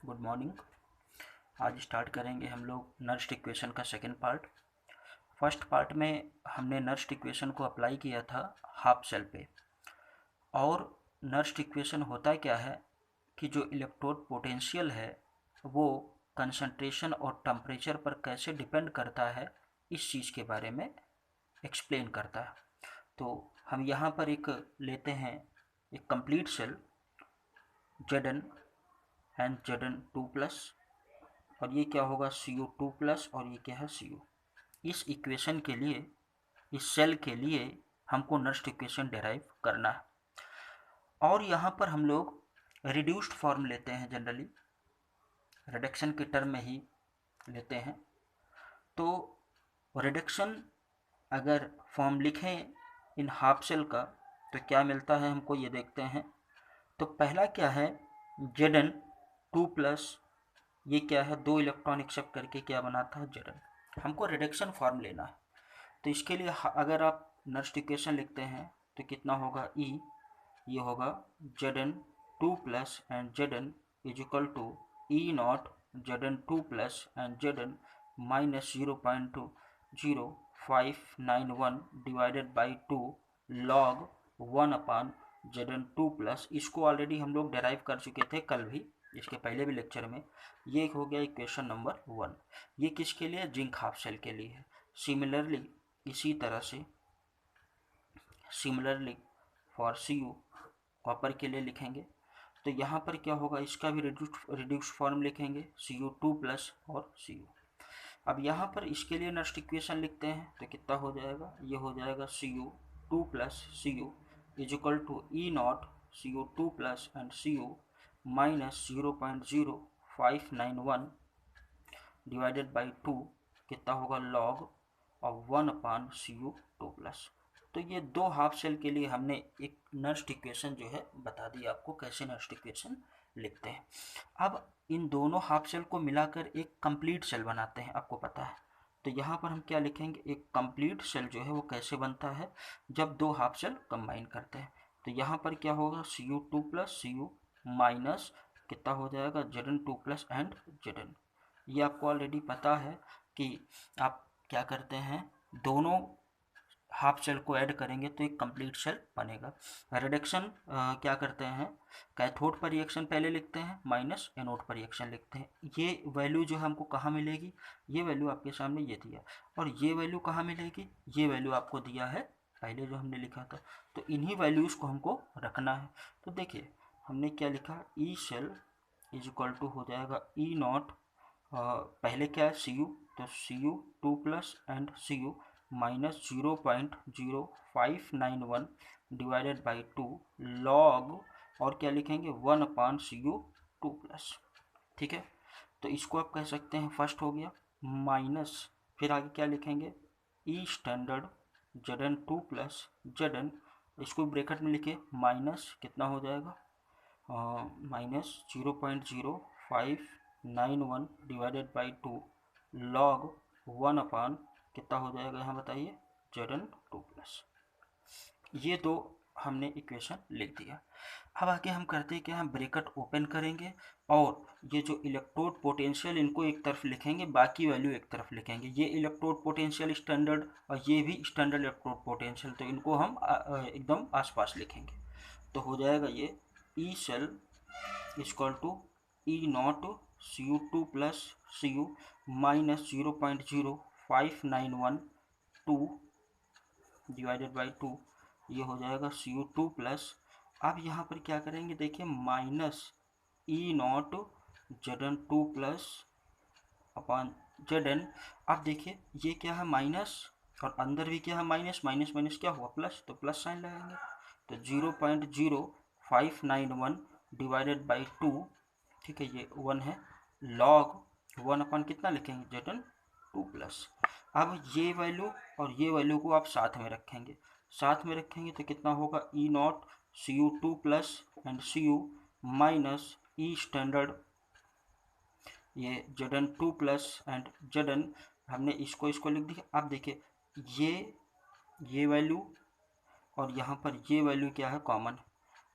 Good morning. आज start करेंगे हम लोग नर्स्ट इक्वेशन का सेकंड पार्ट। फर्स्ट पार्ट में हमने नर्स्ट इक्वेशन को अप्लाई किया था हाफ शेल पे। और नर्स्ट इक्वेशन होता क्या है कि जो इलेक्ट्रोड पोटेंशियल है वो कंसंट्रेशन और टेम्परेचर पर कैसे डिपेंड करता है इस चीज़ के बारे में एक्सप्लेन करता है। तो हम यहाँ पर एक लेते हैं एक complete cell Zn and Zn2+, और ये क्या होगा Cu2+, और ये क्या है Cu। इस इक्वेशन के लिए, इस सेल के लिए हमको नर्स्ट इक्वेशन डेराइव करना है। और यहाँ पर हम लोग रिड्यूस्ड फॉर्म लेते हैं, जनरली रिडक्शन के टर्म में ही लेते हैं। तो रिडक्शन अगर फॉर्म लिखें इन हाफ सेल का तो क्या मिलता है हमको, ये देखते हैं। तो पहला क्या है Zn2+, ये क्या है, 2 इलेक्ट्रॉन एक्सेप्ट करके क्या बनाता है Zn। हमको रिडक्शन फॉर्म लेना है। तो इसके लिए अगर आप नर्स्ट इक्वेशन लिखते हैं तो कितना होगा E, ये होगा Zn2+ and Zn is equal to E0 Zn2+ and Zn minus 0.0591 divided by 2 log 1/Zn2+। इसको ऑलरेडी हम लोग डेराइव कर चुके थे कल भी, इसके पहले भी लेक्चर में। ये हो गया इक्वेशन नंबर 1। ये किसके लिए, जिंक हाफ सेल के लिए है। सिमिलरली इसी तरह से फॉर Cu कॉपर के लिए लिखेंगे। तो यहाँ पर क्या होगा, इसका भी रिड्यूस्ड फॉर्म लिखेंगे Cu2+ और Cu। अब यहाँ पर इसके लिए नर्स्ट इक्वेशन लिखते हैं तो कितना हो जाएगा, ये हो जाएगा Cu2+ Cu is equal to E0 Cu2+ and Cu minus 0.0591 divided by 2 कितना होगा log of 1/Cu2+। तो ये 2 हाफ सेल के लिए हमने एक नर्स्ट इक्वेशन जो है बता दी आपको, कैसे नर्स्ट इक्वेशन लिखते हैं। अब इन दोनों हाफ सेल को मिलाकर एक कंप्लीट सेल बनाते हैं, आपको पता है। तो यहाँ पर हम क्या लिखेंगे, एक कंप्लीट सेल जो है वो कैसे बनता है, जब 2 हाफ सेल कंबाइन करते हैं। तो यहाँ पर क्या होगा Cu2+ Cu माइनस कितना हो जाएगा Zn2+ एंड Zn। ये आपको ऑलरेडी पता है कि आप क्या करते हैं, दोनों हाफ सेल को ऐड करेंगे तो एक कंप्लीट सेल बनेगा। रिडक्शन क्या करते हैं, कैथोड पर रिएक्शन पहले लिखते हैं माइनस एनोड पर रिएक्शन लिखते हैं। ये वैल्यू जो है हमको कहाँ मिलेगी, ये वैल्यू आपके सामने ये दिया, और ये वैल्यू कहाँ मिलेगी, ये वैल्यू आपको दिया है पहले जो हमने लिखा था। तो इन्हीं वैल्यूज़ को हमको रखना है। तो देखिए हमने क्या लिखा, E cell is equal to हो जाएगा E0, पहले क्या है Cu, तो Cu2+ and Cu minus 0.0591 divided by 2 log, और क्या लिखेंगे 1/Cu2+। ठीक है, तो इसको आप कह सकते हैं फर्स्ट हो गया, माइनस फिर आगे क्या लिखेंगे ई स्टैंडर्ड Zn2+ Zn, इसको ब्रैकेट में लिखे माइनस कितना हो जाएगा, माइनस 0.0591 डिवाइडेड बाई 2 log 1/ कितना हो जाएगा यहाँ बताइए Zn2+। ये 2 हमने इक्वेशन लिख दिया। अब आगे हम करते हैं क्या, हम ब्रैकेट ओपन करेंगे और ये जो इलेक्ट्रोड पोटेंशियल इनको एक तरफ लिखेंगे, बाकी वैल्यू एक तरफ लिखेंगे। ये इलेक्ट्रोड पोटेंशियल स्टैंडर्ड और ये भी स्टैंडर्ड इलेक्ट्रोड पोटेंशियल, तो इनको हम एकदम आसपास लिखेंगे। तो हो जाएगा ये E cell equal to E0 Cu2+ Cu minus 0.0591 2 divided by 2, ये हो जाएगा Cu2+। अब यहाँ पर क्या करेंगे, देखिए minus E0 Zn2+ upon Zn। अब देखिए ये क्या है माइनस, और अंदर भी क्या है माइनस, माइनस माइनस क्या हुआ प्लस, तो प्लस साइन लगाएंगे। तो 0.0591 डिवाइडेड बाई 2, ठीक है ये 1 है, log 1/ कितना लिखेंगे Zn2+। अब ये वैल्यू और ये वैल्यू को आप साथ में रखेंगे, साथ में रखेंगे तो कितना होगा E0 Cu2+ and Cu minus E standard ये Zn2+ एंड Zn, हमने इसको लिख दिया। अब देखिए ये वैल्यू और यहाँ पर ये वैल्यू क्या है कॉमन,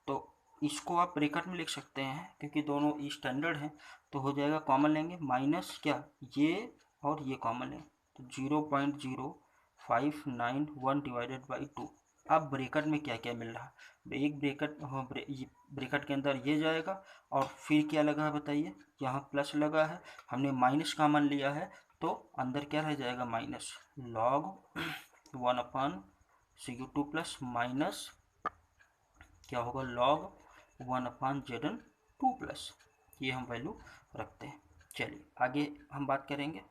तो इसको आप ब्रैकेट में लिख सकते हैं क्योंकि दोनों ई स्टैंडर्ड हैं, तो हो जाएगा कॉमन लेंगे माइनस क्या, ये और ये कॉमन लेंगे तो 0.0591 डिवाइडेड बाई 2। अब ब्रैकेट में क्या क्या मिल रहा है, एक ब्रैकेट ब्रैकेट के अंदर ये जाएगा और फिर क्या लगा है बताइए, यहाँ प्लस लगा है, हमने माइनस कॉमन लिया है तो अंदर क्या रह जाएगा minus log 1/cu2 plus minus क्या होगा लॉग 1/Zn2 प्लस, ये हम वैल्यू रखते हैं। चलिए आगे हम बात करेंगे,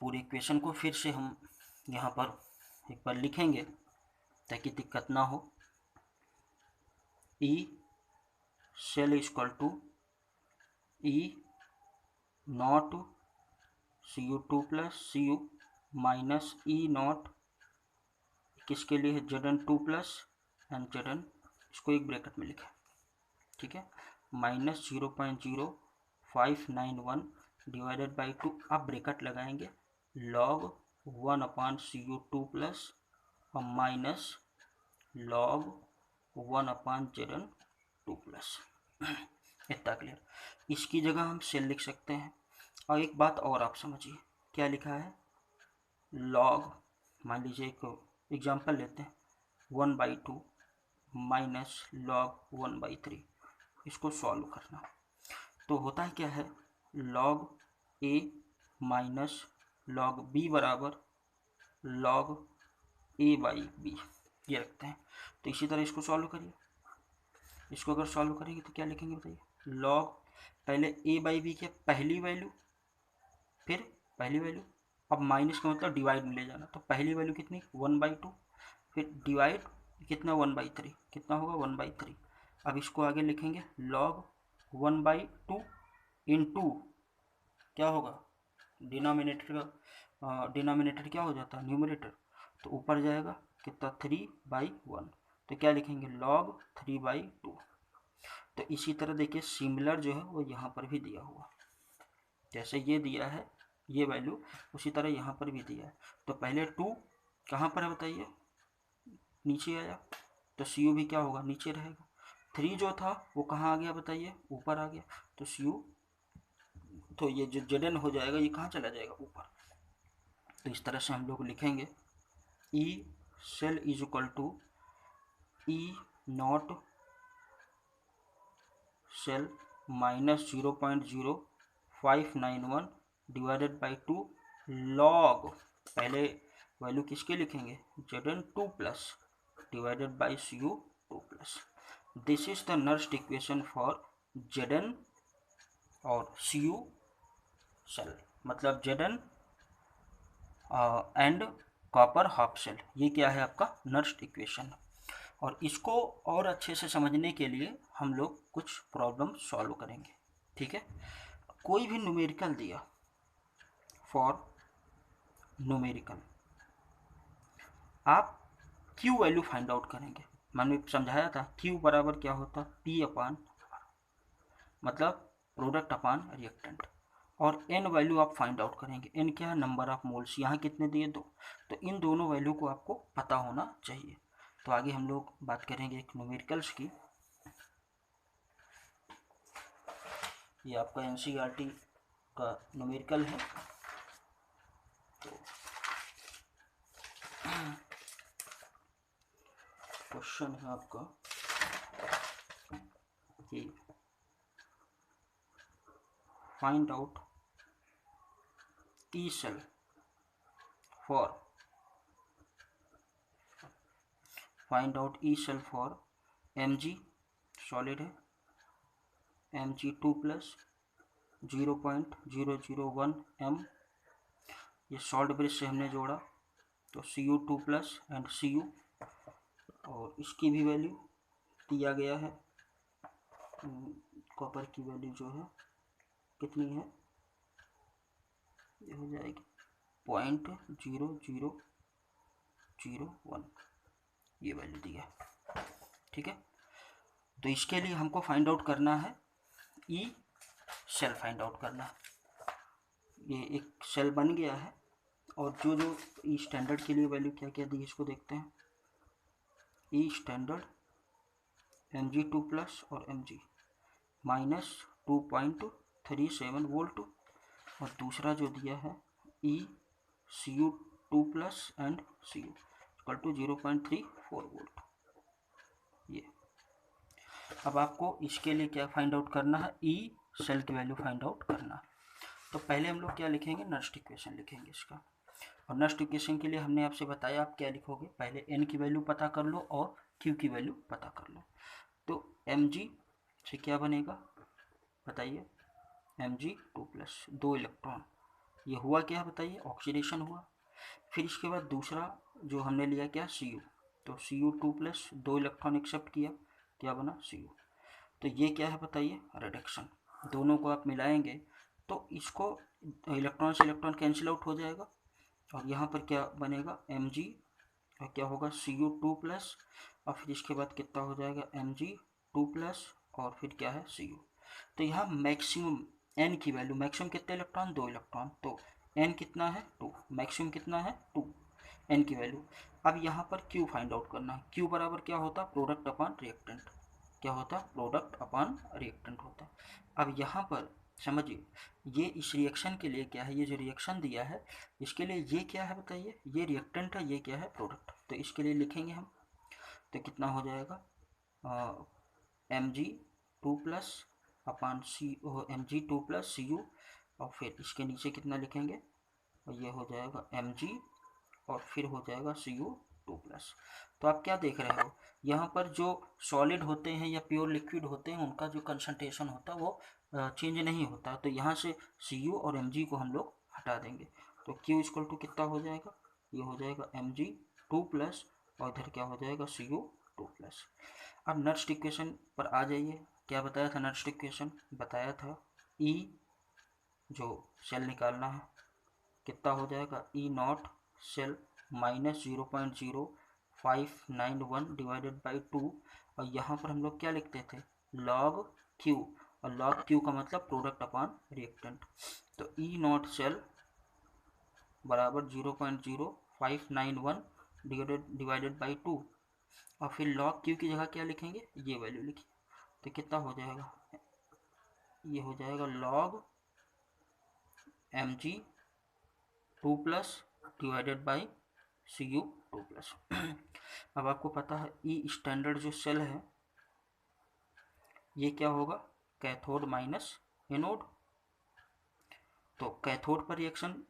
पूरे इक्वेशन को फिर से हम यहाँ पर एक बार लिखेंगे ताकि दिक्कत ना हो। E cell equal to E nought Cu2 plus Cu minus E nought किसके लिए है Zn2 प्लस एंड Zn, इसको एक ब्रैकेट में लिखें, ठीक है, माइनस 0.0591 डिवाइडेड बाई 2। अब ब्रैकेट लगाएंगे log 1/Cu2 प्लस और माइनस log 1/Zn2 प्लस। इतना क्लियर, इसकी जगह हम सेल लिख सकते हैं। और एक बात और आप समझिए, क्या लिखा है log, मान लीजिए एक एग्जांपल लेते हैं 1/2 माइनस log 1/3, इसको सॉल्व करना तो होता है क्या है log a minus log b बराबर log a/b, ये रखते हैं। तो इसी तरह इसको सॉल्व करिए, इसको अगर सॉल्व करेंगे तो क्या लिखेंगे बताइए, log पहले a/b की पहली वैल्यू, फिर पहली वैल्यू, अब माइनस का मतलब डिवाइड में ले जाना, तो पहली वैल्यू कितनी 1/2, फिर डिवाइड कितना 1/3, कितना होगा 1/3। अब इसको आगे लिखेंगे log 1/2 इंटू क्या होगा डिनोमिनेटर का, डिनोमिनेटर क्या हो जाता है न्यूमरेटर, तो ऊपर जाएगा कितना 3/1, तो क्या लिखेंगे log 3/2। तो इसी तरह देखिए सिमिलर जो है वो यहाँ पर भी दिया हुआ, जैसे ये दिया है ये वैल्यू, उसी तरह यहाँ पर भी दिया है। तो पहले 2 कहाँ पर है बताइए, नीचे आया, तो Cu भी क्या होगा नीचे रहेगा। 3 जो था वो कहाँ आ गया बताइए, ऊपर आ गया, तो Cu, तो ये जो Zn हो जाएगा ये कहाँ चला जाएगा ऊपर। तो इस तरह से हम लोग लिखेंगे E cell is equal to E nought cell minus 0.0591 divided by 2 log, पहले वैल्यू किसके लिखेंगे Zn2 plus divided by Cu2 plus. This is the next equation for Zn और Cu सेल, मतलब Zn and copper half cell, ये क्या है आपका next equation. और इसको और अच्छे से समझने के लिए हम लोग कुछ प्रॉब्लम सॉल्व करेंगे, ठीक है। कोई भी न्यूमेरिकल दिया, फॉर न्यूमेरिकल आप Q वैल्यू फाइंड आउट करेंगे। मैंने समझाया था Q बराबर क्या होता, P/, मतलब प्रोडक्ट अपान रिएक्टेंट, और N वैल्यू आप फाइंड आउट करेंगे। N क्या है नंबर ऑफ मोल्स, यहाँ कितने दिए 2, तो इन दोनों वैल्यू को आपको पता होना चाहिए। तो आगे हम लोग बात करेंगे एक न्यूमेरिकल्स की, ये आपका NCERT का न्यूमेरिकल है। तो क्वेश्चन है आपका कि find out E cell for, find out E cell for Mg solid है Mg2 प्लस 0.001 m, ये सॉल्ट ब्रिज से हमने जोड़ा तो Cu2 प्लस एंड Cu, और इसकी भी वैल्यू दिया गया है, कॉपर की वैल्यू जो है कितनी है, ये हो जाएगी 0.0001, ये वैल्यू दिया है, ठीक है। तो इसके लिए हमको फाइंड आउट करना है ई सेल फाइंड आउट करना है। ये एक सेल बन गया है और जो जो ई स्टैंडर्ड के लिए वैल्यू क्या क्या दी इसको देखते हैं। ई स्टैंडर्ड Mg2+ और Mg माइनस 2.37 वोल्ट, और दूसरा जो दिया है E Cu2+ and Cu equal to 0.34 volt. ये अब आपको इसके लिए क्या फाइंड आउट करना है, ई सेल की वैल्यू फाइंड आउट करना है। तो पहले हम लोग क्या लिखेंगे, नस्ट इक्वेशन लिखेंगे इसका। और नस्ट इक्वेशन के लिए हमने आपसे बताया आप क्या लिखोगे, पहले एन की वैल्यू पता कर लो और क्यू की वैल्यू पता कर लो। तो Mg से क्या बनेगा बताइए, Mg2+, 2 इलेक्ट्रॉन, ये हुआ क्या बताइए, ऑक्सीडेशन हुआ। फिर इसके बाद दूसरा जो हमने लिया क्या, Cu, तो Cu2+, 2 इलेक्ट्रॉन एक्सेप्ट किया, क्या बना Cu। तो ये क्या है बताइए, रिडक्शन। दोनों को आप मिलाएंगे तो इसको इलेक्ट्रॉन से इलेक्ट्रॉन कैंसिल आउट हो जाएगा, और यहाँ पर क्या बनेगा Mg, और क्या होगा Cu2+, और फिर इसके बाद कितना हो जाएगा Mg2+, और फिर क्या है Cu। तो यहाँ मैक्सिमम n की वैल्यू, मैक्सिमम कितने इलेक्ट्रॉन, 2 इलेक्ट्रॉन, तो n कितना है 2, मैक्सिमम कितना है 2, n की वैल्यू। अब यहाँ पर Q फाइंड आउट करना है। Q बराबर क्या होता, प्रोडक्ट अपॉन रिएक्टेंट, क्या होता, प्रोडक्ट अपॉन रिएक्टेंट होता। अब यहाँ पर समझिए, ये इस रिएक्शन के लिए क्या है, ये जो रिएक्शन दिया है इसके लिए ये क्या है बताइए, ये रिएक्टेंट है, ये क्या है प्रोडक्ट। तो इसके लिए लिखेंगे हम, तो कितना हो जाएगा Mg2+ अपॉन Mg2+ Cu, और फिर इसके नीचे कितना लिखेंगे, और ये हो जाएगा Mg, और फिर हो जाएगा Cu2+। तो आप क्या देख रहे हो, यहाँ पर जो सॉलिड होते हैं या प्योर लिक्विड होते हैं उनका जो कंसंट्रेशन होता है वो चेंज नहीं होता। तो यहाँ से Cu और Mg को हम लोग हटा देंगे, तो Q इक्वल टू कितना हो जाएगा, ये हो जाएगा Mg2+, और इधर क्या हो जाएगा Cu2+। अब नस्ट इक्वेशन पर आ जाइए, क्या बताया था नस्ट इक्वेशन, बताया था E जो सेल निकालना है कितना हो जाएगा, E0 cell minus 0.0591 divided by 2, और यहाँ पर हम लोग क्या लिखते थे, log Q, और log Q का मतलब प्रोडक्ट अपॉन रिएक्टेंट। तो E0 सेल बराबर 0.0591 डिवाइडेड बाई 2, और फिर log Q की जगह क्या लिखेंगे, ये वैल्यू लिखिए, तो कितना हो जाएगा, ये हो जाएगा log Mg2+ divided by Cu2+। अब आपको पता है ई स्टैंडर्ड जो सेल है ये क्या होगा, कैथोड माइनस एनोड। तो कैथोड पर रिएक्शन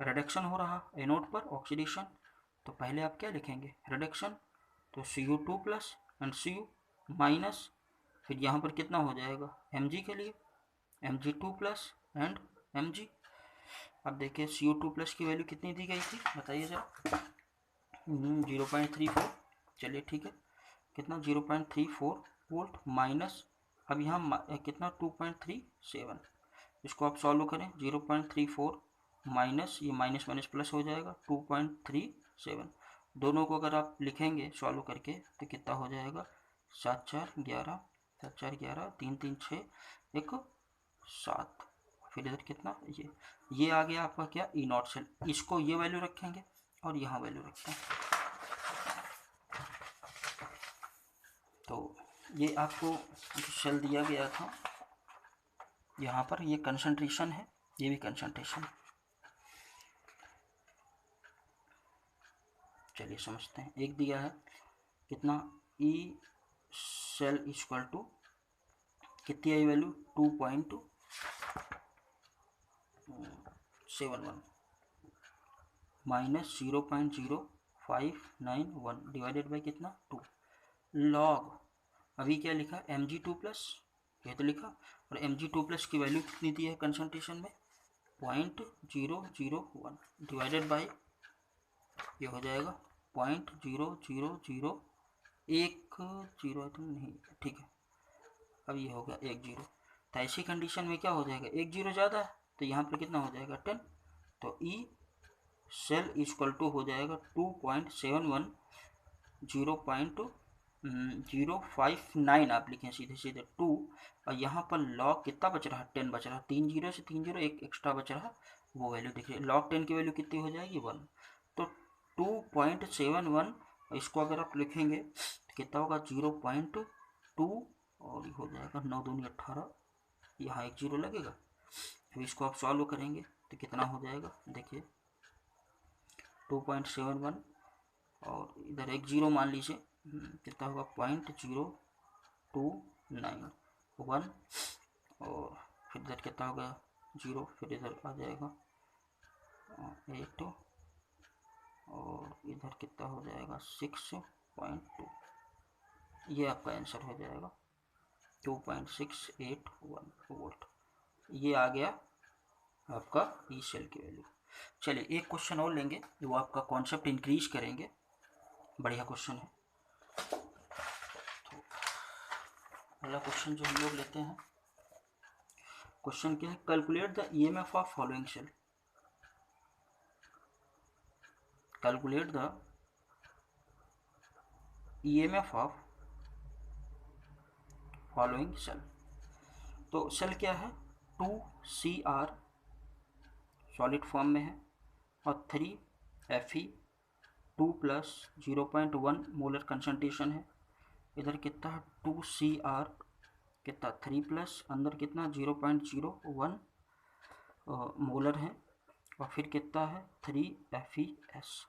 रिडक्शन हो रहा, एनोड पर ऑक्सीडेशन। तो पहले आप क्या लिखेंगे, रिडक्शन, तो Cu2+ एंड Cu माइनस, फिर यहाँ पर कितना हो जाएगा Mg के लिए Mg2+ एंड Mg। अब देखिए Cu2+ की वैल्यू कितनी दी गई थी बताइए जरा, 0.34, चलिए ठीक है, कितना 0.34 वोल्ट माइनस, अब यहाँ कितना 2.37, इसको आप सॉल्व करें, 0.34 माइनस ये माइनस माइनस प्लस हो जाएगा 2.37, दोनों को अगर आप लिखेंगे सॉल्व करके तो कितना हो जाएगा 7 4 11, 7 4 11, 3 3 6 1 7, फिर इधर कितना ये आ गया आपका क्या E0 सेल, इसको ये वैल्यू रखेंगे और यहाँ वैल्यू रखेंगे। तो ये आपको जो सेल दिया गया था यहाँ पर ये कंसंट्रेशन है, ये भी कंसंट्रेशन है। चलिए समझते हैं, एक दिया है कितना ई सेल इक्वल टू कितनी I value 2.71 minus 0.0591 divided by कितना 2 लॉग, अभी क्या लिखा Mg2+, ये तो लिखा, और Mg2+ की वैल्यू कितनी दी है कंसंट्रेशन में 0.001 डिवाइडेड बाई ये हो जाएगा 0.0001 0 नहीं, ठीक है, अब ये हो गया 10। तो ऐसी कंडीशन में क्या हो जाएगा, 1 0 ज़्यादा है तो यहाँ पर कितना हो जाएगा 10, तो ई सेल इक्वल टू हो जाएगा 2.71 0.059 आप लिखें सीधे सीधे 2, और यहाँ पर लॉग कितना बच रहा 10 बच रहा, 3 0 से 3 0 एक एक्स्ट्रा बच रहा, वो वैल्यू देखिए लॉग 10 की वैल्यू कितनी हो जाएगी 1, तो 2.71, इसको अगर आप लिखेंगे कितना होगा 0.2 और ये हो जाएगा 9 दूनी 18, यहाँ एक जीरो लगेगा। अब इसको आप सॉल्व करेंगे तो कितना हो जाएगा देखिए 2.71 और इधर एक जीरो मान लीजिए, कितना होगा 0.0291 और फिर इधर कितना होगा जीरो, फिर इधर आ जाएगा 8 और इधर कितना हो जाएगा 6.2, ये आपका आंसर हो जाएगा 2.681 वोल्ट। ये आ गया आपका ई सेल की वैल्यू। चलिए एक क्वेश्चन और लेंगे जो आपका कॉन्सेप्ट इंक्रीज करेंगे, बढ़िया क्वेश्चन है। तो पहला क्वेश्चन जो हम लोग लेते हैं, क्वेश्चन क्या है, calculate the EMF of following cell. Calculate the EMF of following cell. तो सेल क्या है 2CR सॉलिड फॉर्म में है और 3Fe 2 प्लस 0.1 मोलर कंसंट्रेशन है। इधर कितना है 2CR कितना 3 प्लस अंदर कितना 0.01 मोलर है और फिर कितना है 3FeS।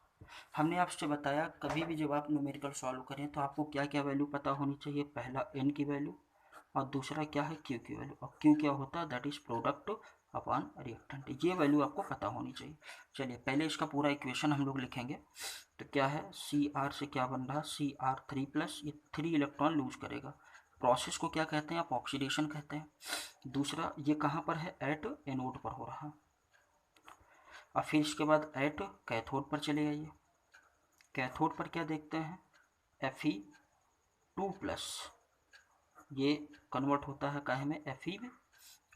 हमने आपसे बताया कभी भी जब आप न्यूमेरिकल सॉल्व करें तो आपको क्या क्या वैल्यू पता होनी चाहिए, पहला N की वैल्यू और दूसरा क्या है Q की वैल्यू, और Q क्या होता है that is product upon reactant, ये वैल्यू आपको पता होनी चाहिए। चलिए पहले इसका पूरा इक्वेशन हम लोग लिखेंगे। तो क्या है CR से क्या बन रहा है CR3 प्लस, ये 3 इलेक्ट्रॉन लूज करेगा, प्रोसेस को क्या कहते हैं आप ऑक्सीडेशन कहते हैं। दूसरा ये कहाँ पर है एट एनोड पर हो रहा है। और फिर इसके बाद एट कैथोड पर चले जाइए, कैथोड पर क्या देखते हैं Fe2 प्लस, ये कन्वर्ट होता है काहे में Fe में,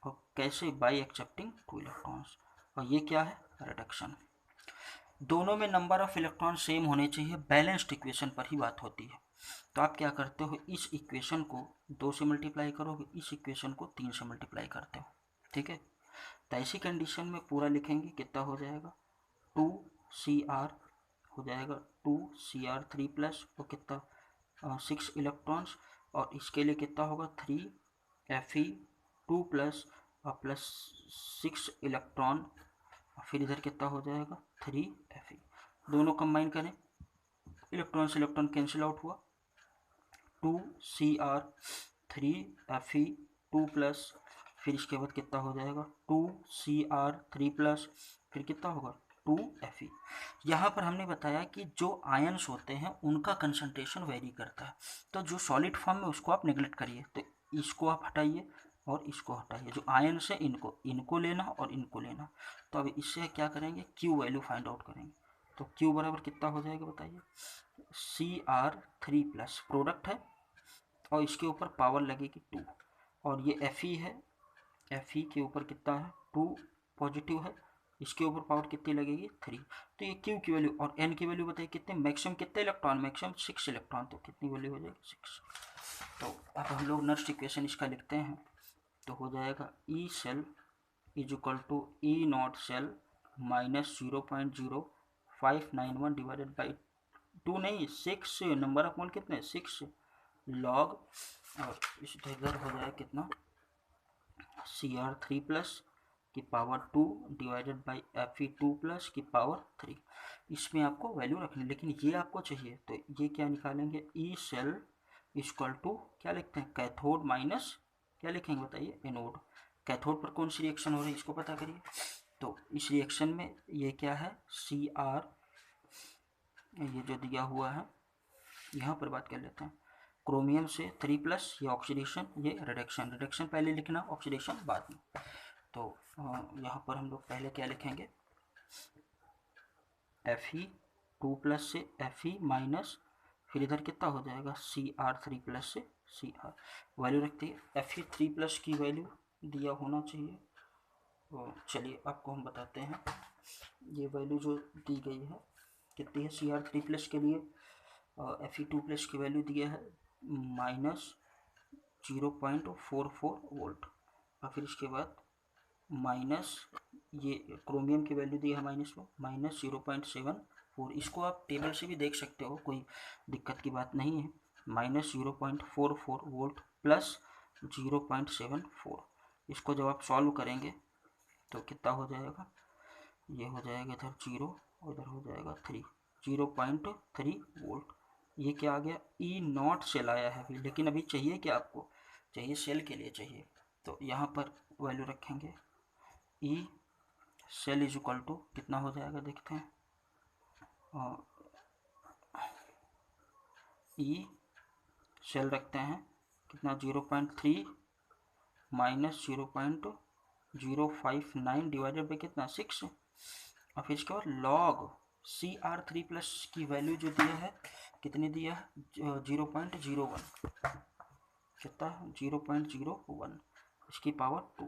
और कैसे बाई एक्सेप्टिंग 2 इलेक्ट्रॉन्स, और ये क्या है रिडक्शन। दोनों में नंबर ऑफ इलेक्ट्रॉन सेम होने चाहिए, बैलेंस्ड इक्वेशन पर ही बात होती है। तो आप क्या करते हो इस इक्वेशन को 2 से मल्टीप्लाई करोगे, इस इक्वेशन को 3 से मल्टीप्लाई करते हो, ठीक है। तो ऐसी कंडीशन में पूरा लिखेंगे कितना हो जाएगा 2CR हो जाएगा 2CR3 प्लस और कितना 6 इलेक्ट्रॉन्स, और इसके लिए कितना होगा 3Fe2 प्लस और प्लस 6 इलेक्ट्रॉन, फिर इधर कितना हो जाएगा 3Fe। दोनों कंबाइन करें, इलेक्ट्रॉन से इलेक्ट्रॉन कैंसिल आउट हुआ, 2CR 3Fe2 प्लस, फिर इसके बाद कितना हो जाएगा 2CR3 प्लस, फिर कितना होगा 2Fe। यहाँ पर हमने बताया कि जो आयन्स होते हैं उनका कंसंट्रेशन वेरी करता है, तो जो सॉलिड फॉर्म में उसको आप नेग्लेक्ट करिए, तो इसको आप हटाइए और इसको हटाइए, जो आयन्स है इनको लेना और इनको लेना। तो अब इससे क्या करेंगे Q वैल्यू फाइंड आउट करेंगे। तो Q बराबर कितना हो जाएगा बताइए CR3 प्लस प्रोडक्ट है और इसके ऊपर पावर लगेगी 2, और ये Fe है, Fe के ऊपर कितना है 2 पॉजिटिव है, इसके ऊपर पावर कितनी लगेगी 3। तो ये Q की वैल्यू और N की वैल्यू बताइए कितने, मैक्सिमम कितने इलेक्ट्रॉन, मैक्सिमम 6 इलेक्ट्रॉन, तो कितनी वैल्यू हो जाएगी 6। तो अब हम लोग नेक्स्ट इक्वेशन इसका लिखते हैं, तो हो जाएगा E cell is equal to E nought cell minus 0.0591 divided by 2 नहीं 6, नंबर ऑफ मोल कितने 6 लॉग, और इस इधर हो जाए कितना CR3 प्लस की power 2 divided by Fe2 plus की पावर 3। इसमें आपको वैल्यू रखनी, लेकिन ये आपको चाहिए, तो ये क्या निकालेंगे ई सेल इक्वल टू क्या लिखते हैं कैथोड माइनस क्या लिखेंगे बताइए एनोड। कैथोड पर कौन सी रिएक्शन हो रही है इसको पता करिए। तो इस रिएक्शन में ये क्या है CR, ये जो दिया हुआ है यहाँ पर बात कर लेते हैं, क्रोमियम से 3 प्लस, ये ऑक्सीडेशन ये रिडक्शन, रिडक्शन पहले लिखना ऑक्सीडेशन बाद में। तो यहाँ पर हम लोग पहले क्या लिखेंगे Fe2 प्लस से Fe माइनस, फिर इधर कितना हो जाएगा CR3 प्लस से CR, वैल्यू रखती है Fe3 प्लस की वैल्यू दिया होना चाहिए। तो चलिए आपको हम बताते हैं, ये वैल्यू जो दी गई है कितनी है CR3 प्लस के लिए Fe2 प्लस की वैल्यू दिया है माइनस 0.44 वोल्ट, और फिर इसके बाद माइनस ये क्रोमियम की वैल्यू दी है माइनस 0.74। इसको आप टेबल से भी देख सकते हो, कोई दिक्कत की बात नहीं है। Minus 0.44 volt plus 0.74। इसको जब आप सॉल्व करेंगे तो कितना हो जाएगा, ये हो जाएगा इधर 0 और इधर हो जाएगा 3, 0.3 वोल्ट। ये क्या आ गया, ई नॉट सेल आया है अभी, लेकिन अभी चाहिए क्या आपको, चाहिए सेल के लिए चाहिए। तो यहाँ पर वैल्यू रखेंगे, E cell is equal to कितना हो जाएगा देखते हैं, ई सेल रखते हैं कितना 0.3 माइनस 0.059 डिवाइडेड बाई कितना 6, और फिर इसके बाद लॉग CR3 प्लस की वैल्यू जो दिया है कितनी दिया है 0.01, कितना 0.01 इसकी पावर 2,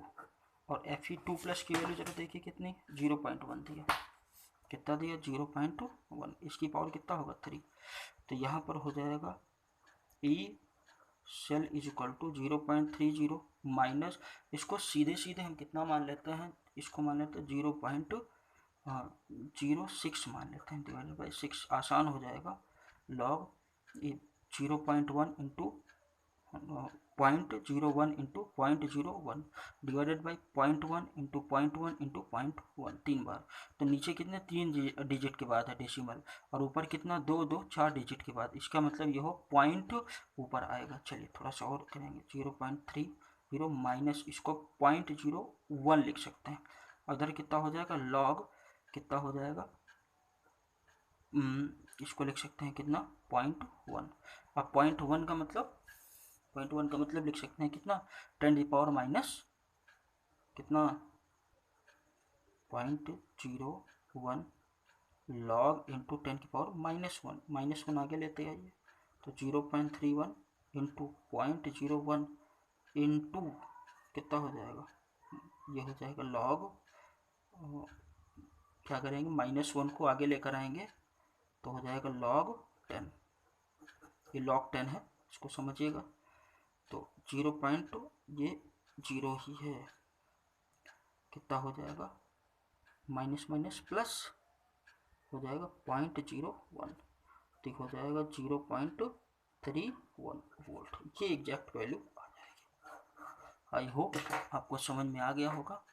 और Fe2 प्लस की वैल्यू जरा देखिए कितनी 0.1 दिया, कितना दिया 0.1, इसकी पावर कितना होगा 3। तो यहाँ पर हो जाएगा E cell is equal to 0.30 minus, इसको सीधे सीधे हम कितना मान लेते हैं, इसको मान लेते हैं 0.06 मान लेते हैं डिवाइडेड बाई 6, आसान हो जाएगा। Log 0.1 into 0.01 into 0.01 divided by 0.1 into 0.1 into 0.1, 3 बार। तो नीचे कितने 3 डिजिट के बाद है डेसिमल, और ऊपर कितना 2 2 4 डिजिट के बाद, इसका मतलब ये हो पॉइंट ऊपर आएगा। चलिए थोड़ा सा और करेंगे, 0.30 माइनस इसको 0.01 लिख सकते हैं, उधर कितना हो जाएगा लॉग कितना हो जाएगा, इसको लिख सकते हैं कितना 0.1। अब 0.1 का मतलब लिख सकते हैं कितना 10⁻⁻, कितना 0.01 लॉग इंटू 10⁻⁻1, -1 आगे लेते आइए, तो 0.31 इंटू 0.01 इंटू कितना हो जाएगा, ये हो जाएगा लॉग, क्या करेंगे -1 को आगे लेकर आएंगे तो हो जाएगा लॉग 10, ये लॉग 10 है, इसको समझिएगा। तो 0. ये 0 ही है, कितना हो जाएगा माइनस माइनस प्लस हो जाएगा 0.01, तो हो जाएगा 0.31 वोल्ट, ये एग्जैक्ट वैल्यू आ जाएगी। आई होप आपको समझ में आ गया होगा।